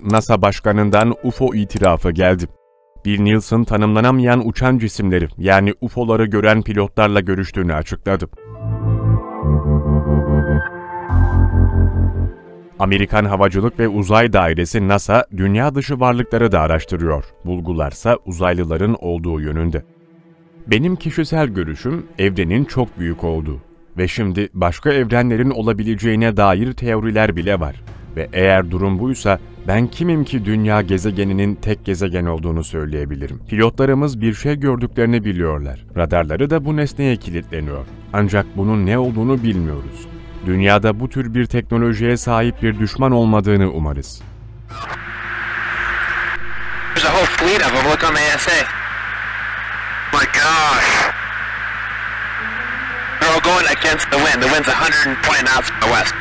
NASA Başkanı'ndan UFO itirafı geldi. Bill Nelson tanımlanamayan uçan cisimleri yani UFO'ları gören pilotlarla görüştüğünü açıkladı. Amerikan Havacılık ve Uzay Dairesi NASA, dünya dışı varlıkları da araştırıyor. Bulgularsa uzaylıların olduğu yönünde. Benim kişisel görüşüm evrenin çok büyük olduğu ve şimdi başka evrenlerin olabileceğine dair teoriler bile var. Ve eğer durum buysa ben kimim ki dünya gezegeninin tek gezegen olduğunu söyleyebilirim. Pilotlarımız bir şey gördüklerini biliyorlar. Radarları da bu nesneye kilitleniyor. Ancak bunun ne olduğunu bilmiyoruz. Dünyada bu tür bir teknolojiye sahip bir düşman olmadığını umarız. There's a whole fleet of them. Look on the ASA. My gosh. They're all going against the wind. The wind's 120 knots from the west.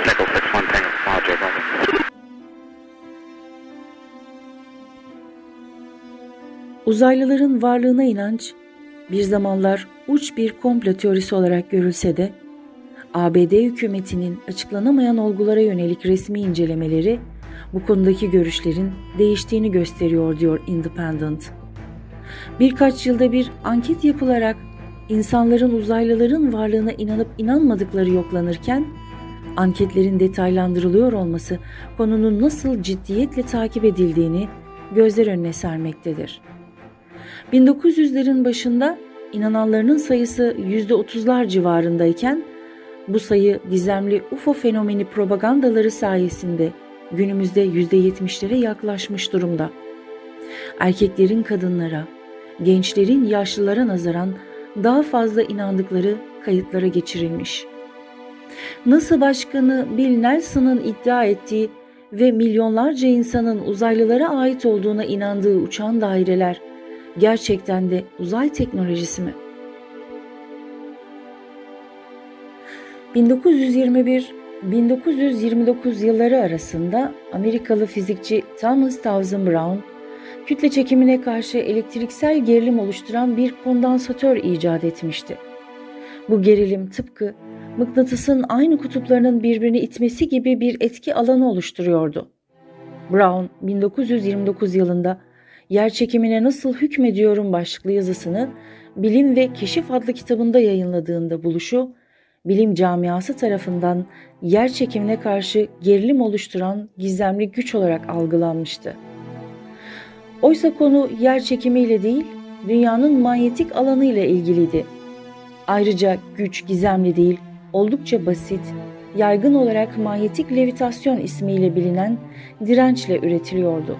Nickel 6-1 Tango Small J, over. Uzaylıların varlığına inanç bir zamanlar uç bir komplo teorisi olarak görülse de ABD hükümetinin açıklanamayan olgulara yönelik resmi incelemeleri bu konudaki görüşlerin değiştiğini gösteriyor diyor Independent. Birkaç yılda bir anket yapılarak insanların uzaylıların varlığına inanıp inanmadıkları yoklanırken anketlerin detaylandırılıyor olması konunun nasıl ciddiyetle takip edildiğini gözler önüne sermektedir. 1900'lerin başında inananlarının sayısı %30'lar civarındayken bu sayı gizemli UFO fenomeni propagandaları sayesinde günümüzde %70'lere yaklaşmış durumda. Erkeklerin kadınlara, gençlerin yaşlılara nazaran daha fazla inandıkları kayıtlara geçirilmiş. NASA Başkanı Bill Nelson'ın iddia ettiği ve milyonlarca insanın uzaylılara ait olduğuna inandığı uçan daireler gerçekten de uzay teknolojisi mi? 1921-1929 yılları arasında Amerikalı fizikçi Thomas Towson Brown, kütle çekimine karşı elektriksel gerilim oluşturan bir kondansatör icat etmişti. Bu gerilim tıpkı mıknatısın aynı kutuplarının birbirini itmesi gibi bir etki alanı oluşturuyordu. Brown, 1929 yılında Yerçekimine Nasıl Hükmediyorum başlıklı yazısını Bilim ve Keşif adlı kitabında yayınladığında buluşu, bilim camiası tarafından yerçekimine karşı gerilim oluşturan gizemli güç olarak algılanmıştı. Oysa konu yerçekimiyle değil, dünyanın manyetik alanı ile ilgiliydi. Ayrıca güç gizemli değil, oldukça basit, yaygın olarak manyetik levitasyon ismiyle bilinen dirençle üretiliyordu.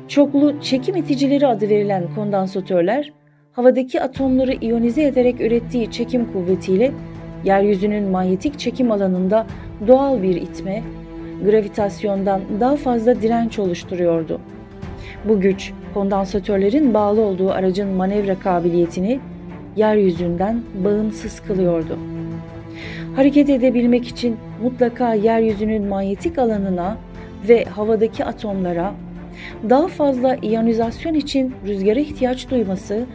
Çoklu çekim iticileri adı verilen kondansatörler, havadaki atomları iyonize ederek ürettiği çekim kuvvetiyle yeryüzünün manyetik çekim alanında doğal bir itme, gravitasyondan daha fazla direnç oluşturuyordu. Bu güç, kondansatörlerin bağlı olduğu aracın manevra kabiliyetini yeryüzünden bağımsız kılıyordu. Hareket edebilmek için mutlaka yeryüzünün manyetik alanına ve havadaki atomlara, daha fazla iyonizasyon için rüzgara ihtiyaç duyması,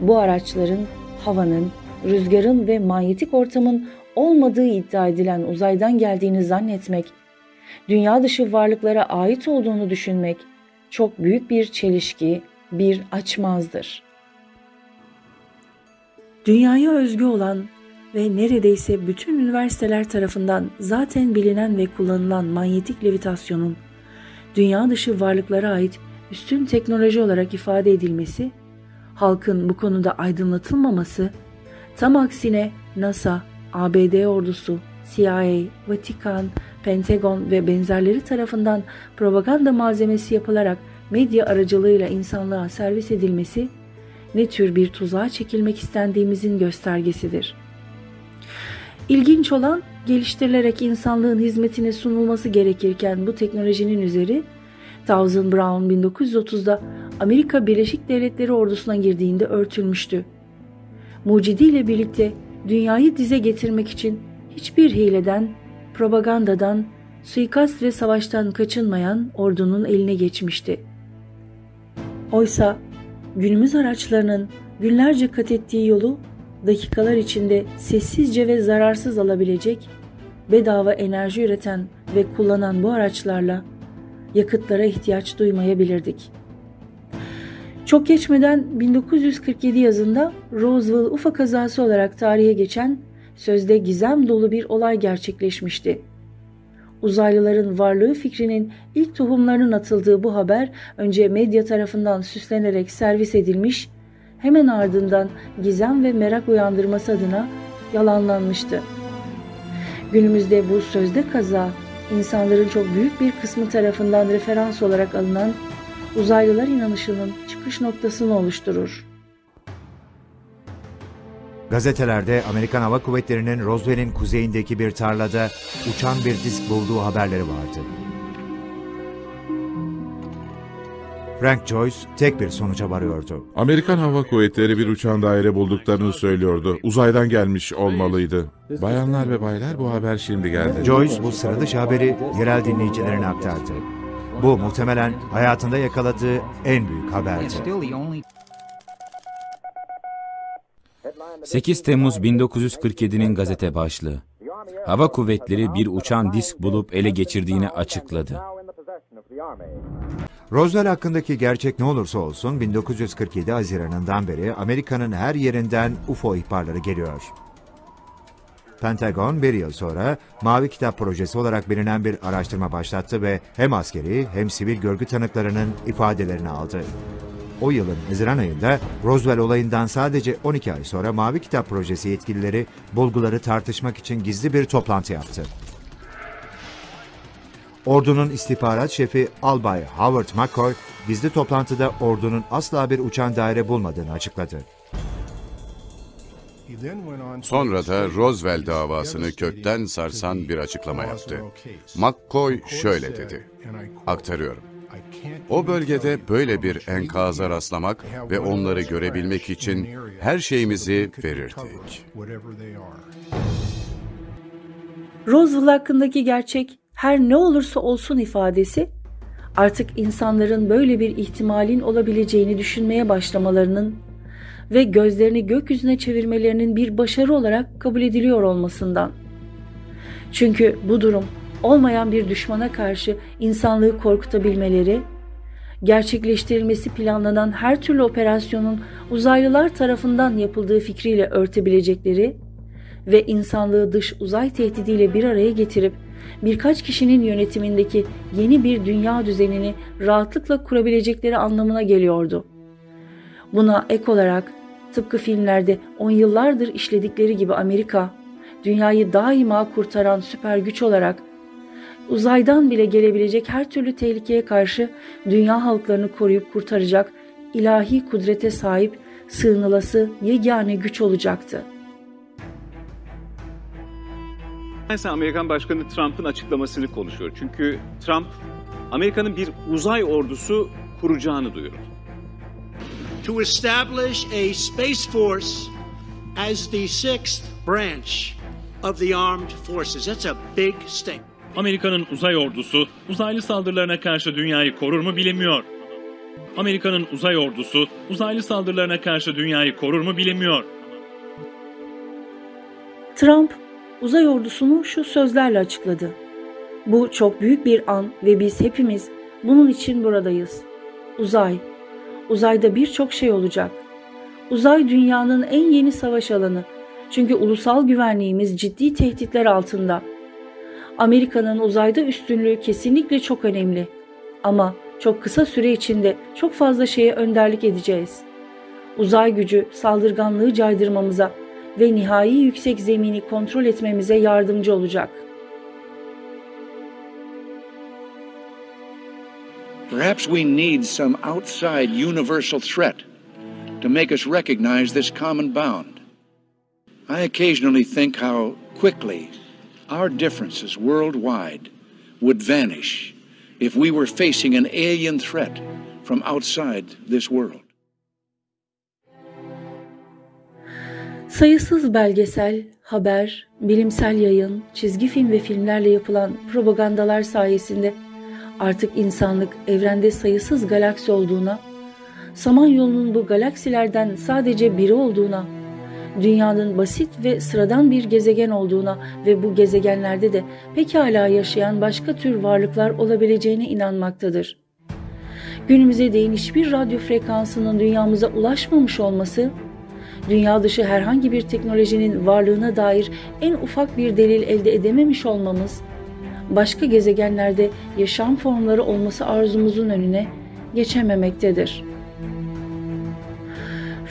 bu araçların havanın, rüzgarın ve manyetik ortamın olmadığı iddia edilen uzaydan geldiğini zannetmek, dünya dışı varlıklara ait olduğunu düşünmek çok büyük bir çelişki, bir açmazdır. Dünyaya özgü olan ve neredeyse bütün üniversiteler tarafından zaten bilinen ve kullanılan manyetik levitasyonun dünya dışı varlıklara ait üstün teknoloji olarak ifade edilmesi, halkın bu konuda aydınlatılmaması, tam aksine NASA, ABD ordusu, CIA, Vatikan, Pentagon ve benzerleri tarafından propaganda malzemesi yapılarak medya aracılığıyla insanlığa servis edilmesi, ne tür bir tuzağa çekilmek istendiğimizin göstergesidir. İlginç olan, geliştirilerek insanlığın hizmetine sunulması gerekirken bu teknolojinin üzeri, Towson Brown 1930'da Amerika Birleşik Devletleri ordusuna girdiğinde örtülmüştü. Mucidiyle birlikte dünyayı dize getirmek için hiçbir hileden, propagandadan, suikast ve savaştan kaçınmayan ordunun eline geçmişti. Oysa günümüz araçlarının günlerce kat ettiği yolu dakikalar içinde sessizce ve zararsız alabilecek, bedava enerji üreten ve kullanan bu araçlarla yakıtlara ihtiyaç duymayabilirdik. Çok geçmeden 1947 yazında Roswell UFO kazası olarak tarihe geçen sözde gizem dolu bir olay gerçekleşmişti. Uzaylıların varlığı fikrinin ilk tohumlarının atıldığı bu haber önce medya tarafından süslenerek servis edilmiş, hemen ardından gizem ve merak uyandırması adına yalanlanmıştı. Günümüzde bu sözde kaza, insanların çok büyük bir kısmı tarafından referans olarak alınan uzaylılar inanışının çıkış noktasını oluşturur. Gazetelerde Amerikan Hava Kuvvetleri'nin Roswell'in kuzeyindeki bir tarlada uçan bir disk bulduğu haberleri vardı. Frank Joyce tek bir sonuca varıyordu. Amerikan Hava Kuvvetleri bir uçan daire bulduklarını söylüyordu. Uzaydan gelmiş olmalıydı. Bayanlar ve baylar, bu haber şimdi geldi. Joyce bu sıradışı haberi yerel dinleyicilerine aktardı. Bu muhtemelen hayatında yakaladığı en büyük haberdi. 8 Temmuz 1947'nin gazete başlığı. Hava Kuvvetleri bir uçan disk bulup ele geçirdiğini açıkladı. Roswell hakkındaki gerçek ne olursa olsun 1947 Haziran'ından beri Amerika'nın her yerinden UFO ihbarları geliyor. Pentagon bir yıl sonra Mavi Kitap Projesi olarak bilinen bir araştırma başlattı ve hem askeri hem sivil görgü tanıklarının ifadelerini aldı. O yılın Haziran ayında Roswell olayından sadece 12 ay sonra Mavi Kitap Projesi yetkilileri bulguları tartışmak için gizli bir toplantı yaptı. Ordunun istihbarat şefi Albay Howard McCoy, gizli toplantıda ordunun asla bir uçan daire bulmadığını açıkladı. Sonra da Roswell davasını kökten sarsan bir açıklama yaptı. McCoy şöyle dedi, aktarıyorum. O bölgede böyle bir enkaza rastlamak ve onları görebilmek için her şeyimizi verirdik. Roswell hakkındaki gerçek her ne olursa olsun ifadesi, artık insanların böyle bir ihtimalin olabileceğini düşünmeye başlamalarının ve gözlerini gökyüzüne çevirmelerinin bir başarı olarak kabul ediliyor olmasından. Çünkü bu durum olmayan bir düşmana karşı insanlığı korkutabilmeleri, gerçekleştirilmesi planlanan her türlü operasyonun uzaylılar tarafından yapıldığı fikriyle örtebilecekleri ve insanlığı dış uzay tehdidiyle bir araya getirip birkaç kişinin yönetimindeki yeni bir dünya düzenini rahatlıkla kurabilecekleri anlamına geliyordu. Buna ek olarak tıpkı filmlerde 10 yıllardır işledikleri gibi Amerika, dünyayı daima kurtaran süper güç olarak uzaydan bile gelebilecek her türlü tehlikeye karşı dünya halklarını koruyup kurtaracak ilahi kudrete sahip sığınılası yegane güç olacaktı. Mesela Amerikan Başkanı Trump'ın açıklamasını konuşuyor. Çünkü Trump, Amerika'nın bir uzay ordusu kuracağını duyurdu. To establish a space force as the sixth branch of the armed forces. That's a big statement. Amerika'nın uzay ordusu uzaylı saldırılarına karşı dünyayı korur mu bilemiyor. Amerika'nın uzay ordusu uzaylı saldırılarına karşı dünyayı korur mu bilemiyor. Trump uzay ordusunu şu sözlerle açıkladı. Bu çok büyük bir an ve biz hepimiz bunun için buradayız. Uzay. Uzayda birçok şey olacak. Uzay dünyanın en yeni savaş alanı. Çünkü ulusal güvenliğimiz ciddi tehditler altında. Amerika'nın uzayda üstünlüğü kesinlikle çok önemli. Ama çok kısa süre içinde çok fazla şeye önderlik edeceğiz. Uzay gücü saldırganlığı caydırmamıza ve nihai yüksek zemini kontrol etmemize yardımcı olacak. Perhaps we need some outside universal threat to make us recognize this common bound. I occasionally think how quickly our differences worldwide would vanish if we were facing an alien threat from outside this world. Sayısız belgesel, haber, bilimsel yayın, çizgi film ve filmlerle yapılan propagandalar sayesinde artık insanlık evrende sayısız galaksi olduğuna, Samanyolu'nun bu galaksilerden sadece biri olduğuna, dünyanın basit ve sıradan bir gezegen olduğuna ve bu gezegenlerde de pekala yaşayan başka tür varlıklar olabileceğine inanmaktadır. Günümüze değin hiçbir radyo frekansının dünyamıza ulaşmamış olması, dünya dışı herhangi bir teknolojinin varlığına dair en ufak bir delil elde edememiş olmamız, başka gezegenlerde yaşam formları olması arzumuzun önüne geçememektedir.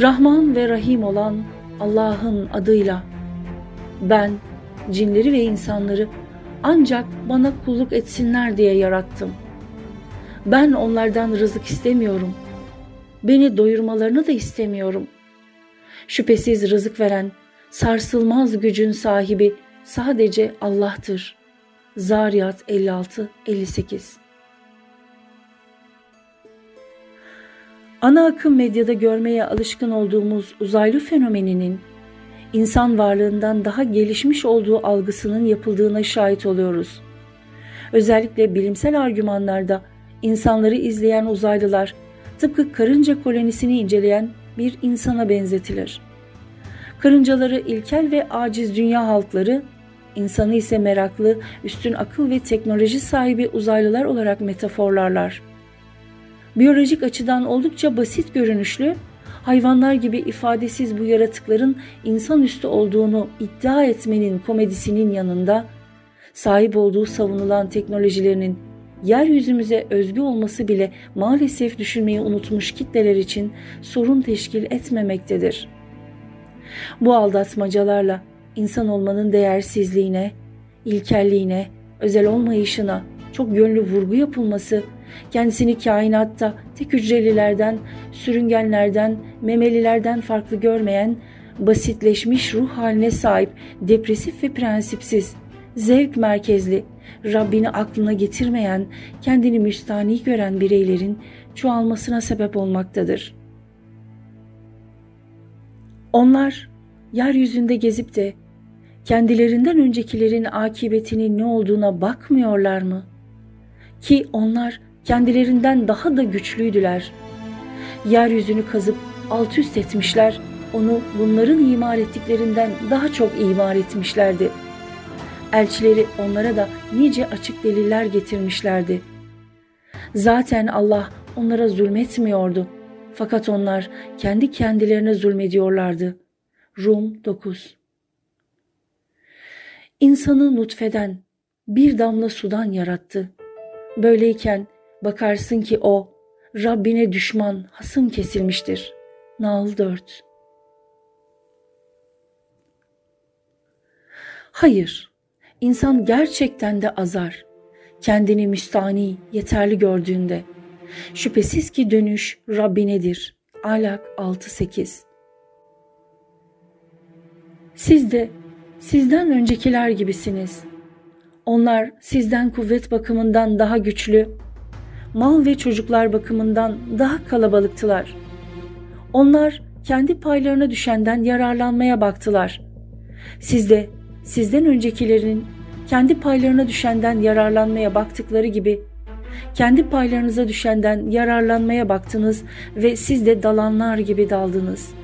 Rahman ve Rahim olan Allah'ın adıyla ben cinleri ve insanları ancak bana kulluk etsinler diye yarattım. Ben onlardan rızık istemiyorum. Beni doyurmalarını da istemiyorum. Şüphesiz rızık veren, sarsılmaz gücün sahibi sadece Allah'tır. Zariyat 56-58. Ana akım medyada görmeye alışkın olduğumuz uzaylı fenomeninin insan varlığından daha gelişmiş olduğu algısının yapıldığına şahit oluyoruz. Özellikle bilimsel argümanlarda insanları izleyen uzaylılar tıpkı karınca kolonisini inceleyen bir insana benzetilir. Karıncaları ilkel ve aciz dünya halkları, insanı ise meraklı, üstün akıl ve teknoloji sahibi uzaylılar olarak metaforlarlar. Biyolojik açıdan oldukça basit görünüşlü, hayvanlar gibi ifadesiz bu yaratıkların insanüstü olduğunu iddia etmenin komedisinin yanında, sahip olduğu savunulan teknolojilerinin yeryüzümüze özgü olması bile maalesef düşünmeyi unutmuş kitleler için sorun teşkil etmemektedir. Bu aldatmacalarla insan olmanın değersizliğine, ilkelliğine, özel olmayışına çok yönlü vurgu yapılması, kendisini kainatta tek hücrelilerden, sürüngenlerden, memelilerden farklı görmeyen, basitleşmiş ruh haline sahip, depresif ve prensipsiz, zevk merkezli, Rabbini aklına getirmeyen, kendini müstahni gören bireylerin çoğalmasına sebep olmaktadır. Onlar yeryüzünde gezip de kendilerinden öncekilerin akıbetinin ne olduğuna bakmıyorlar mı? Ki onlar kendilerinden daha da güçlüydüler. Yeryüzünü kazıp alt üst etmişler, onu bunların imar ettiklerinden daha çok imar etmişlerdi. Elçileri onlara da nice açık deliller getirmişlerdi. Zaten Allah onlara zulmetmiyordu. Fakat onlar kendi kendilerine zulmediyorlardı. Rum 9. İnsanı nutfeden, bir damla sudan yarattı. Böyleyken bakarsın ki o, Rabbine düşman, hasım kesilmiştir. Nahl 4. Hayır, insan gerçekten de azar. Kendini müstahni, yeterli gördüğünde. Şüphesiz ki dönüş Rabbinedir. Alak 6-8. Siz de sizden öncekiler gibisiniz. Onlar sizden kuvvet bakımından daha güçlü, mal ve çocuklar bakımından daha kalabalıktılar. Onlar kendi paylarına düşenden yararlanmaya baktılar. Siz de sizden öncekilerin kendi paylarına düşenden yararlanmaya baktıkları gibi, kendi paylarınıza düşenden yararlanmaya baktınız ve siz de dalanlar gibi daldınız.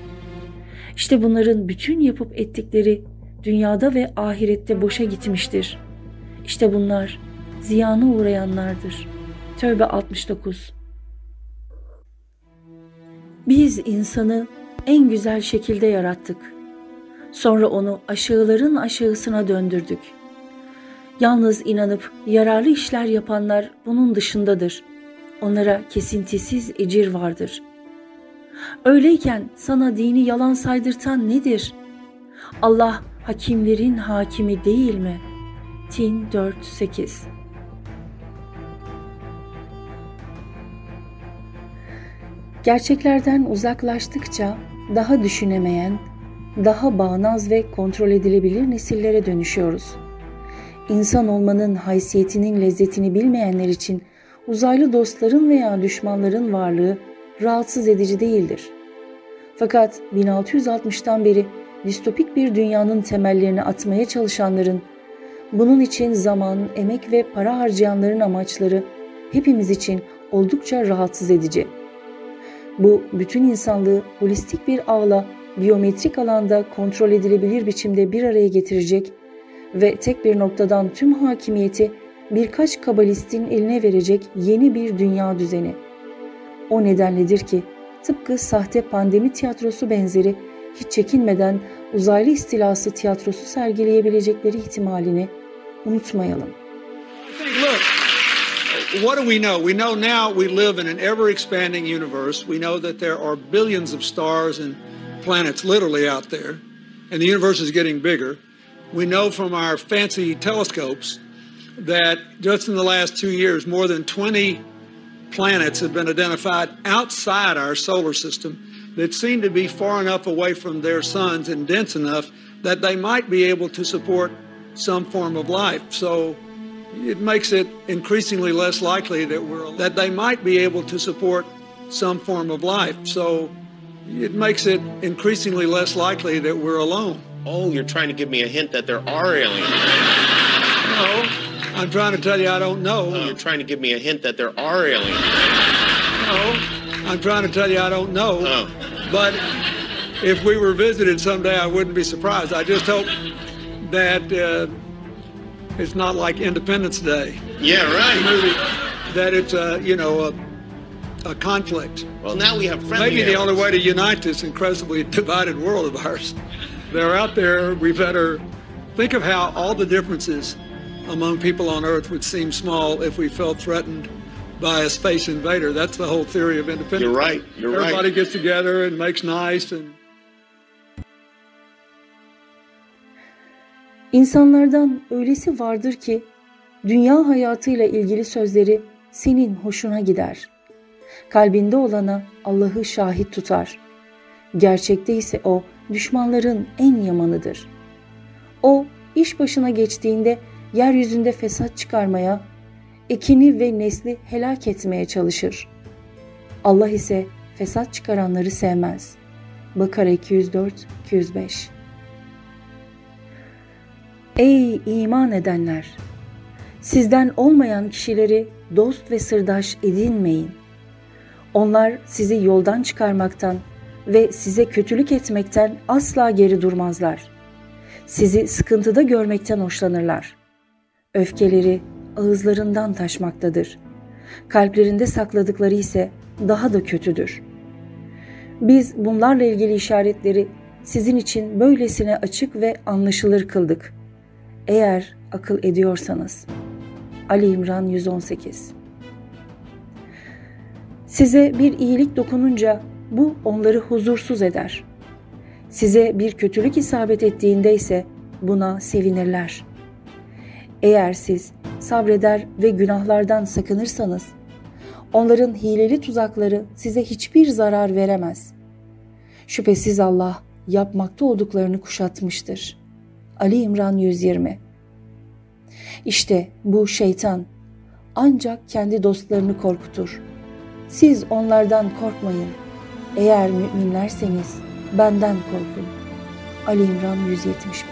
İşte bunların bütün yapıp ettikleri dünyada ve ahirette boşa gitmiştir. İşte bunlar ziyana uğrayanlardır. Tövbe 69. Biz insanı en güzel şekilde yarattık. Sonra onu aşağıların aşağısına döndürdük. Yalnız inanıp yararlı işler yapanlar bunun dışındadır. Onlara kesintisiz ecir vardır. Öyleyken sana dini yalan saydırtan nedir? Allah hakimlerin hakimi değil mi? Tin 4-8. Gerçeklerden uzaklaştıkça daha düşünemeyen, daha bağnaz ve kontrol edilebilir nesillere dönüşüyoruz. İnsan olmanın haysiyetinin lezzetini bilmeyenler için uzaylı dostların veya düşmanların varlığı rahatsız edici değildir. Fakat 1660'tan beri distopik bir dünyanın temellerini atmaya çalışanların, bunun için zaman, emek ve para harcayanların amaçları hepimiz için oldukça rahatsız edici. Bu bütün insanlığı holistik bir ağla biyometrik alanda kontrol edilebilir biçimde bir araya getirecek ve tek bir noktadan tüm hakimiyeti birkaç kabalistin eline verecek yeni bir dünya düzeni. O nedenledir ki tıpkı sahte pandemi tiyatrosu benzeri hiç çekinmeden uzaylı istilası tiyatrosu sergileyebilecekleri ihtimalini unutmayalım. Look, what do we know? We know now we live in an ever-expanding universe. We know that there are billions of stars and planets literally out there, and the universe is getting bigger. We know from our fancy telescopes that just in the last 2 years, more than 20 planets have been identified outside our solar system that seem to be far enough away from their suns and dense enough that they might be able to support some form of life. So it makes it increasingly less likely that they might be able to support some form of life. So it makes it increasingly less likely that we're alone. Oh, you're trying to give me a hint that there are aliens. No, I'm trying to tell you I don't know. Oh, you're trying to give me a hint that there are aliens. No, I'm trying to tell you I don't know. Oh. But if we were visited someday, I wouldn't be surprised. I just hope that it's not like Independence Day. Yeah, right. That it's a conflict. Well, now we have friendly Maybe the aliens. only way to unite this incredibly divided world of ours. They're out there. We better think of how all the differences among people on Earth would seem small if we felt threatened by a space invader. That's the whole theory of independence. You're right. You're right. Everybody gets together and makes nice and... İnsanlardan öylesi vardır ki dünya hayatıyla ilgili sözleri senin hoşuna gider. Kalbinde olana Allah'ı şahit tutar. Gerçekte ise o düşmanların en yamanıdır. O iş başına geçtiğinde yeryüzünde fesat çıkarmaya, ekini ve nesli helak etmeye çalışır. Allah ise fesat çıkaranları sevmez. Bakara 204-205. Ey iman edenler! Sizden olmayan kişileri dost ve sırdaş edinmeyin. Onlar sizi yoldan çıkarmaktan ve size kötülük etmekten asla geri durmazlar. Sizi sıkıntıda görmekten hoşlanırlar. Öfkeleri ağızlarından taşmaktadır. Kalplerinde sakladıkları ise daha da kötüdür. Biz bunlarla ilgili işaretleri sizin için böylesine açık ve anlaşılır kıldık. Eğer akıl ediyorsanız. Ali İmran 118. Size bir iyilik dokununca bu onları huzursuz eder. Size bir kötülük isabet ettiğinde ise buna sevinirler. Eğer siz sabreder ve günahlardan sakınırsanız, onların hileli tuzakları size hiçbir zarar veremez. Şüphesiz Allah yapmakta olduklarını kuşatmıştır. Ali İmran 120. İşte bu şeytan ancak kendi dostlarını korkutur. Siz onlardan korkmayın. Eğer müminlerseniz benden korkun. Ali İmran 175.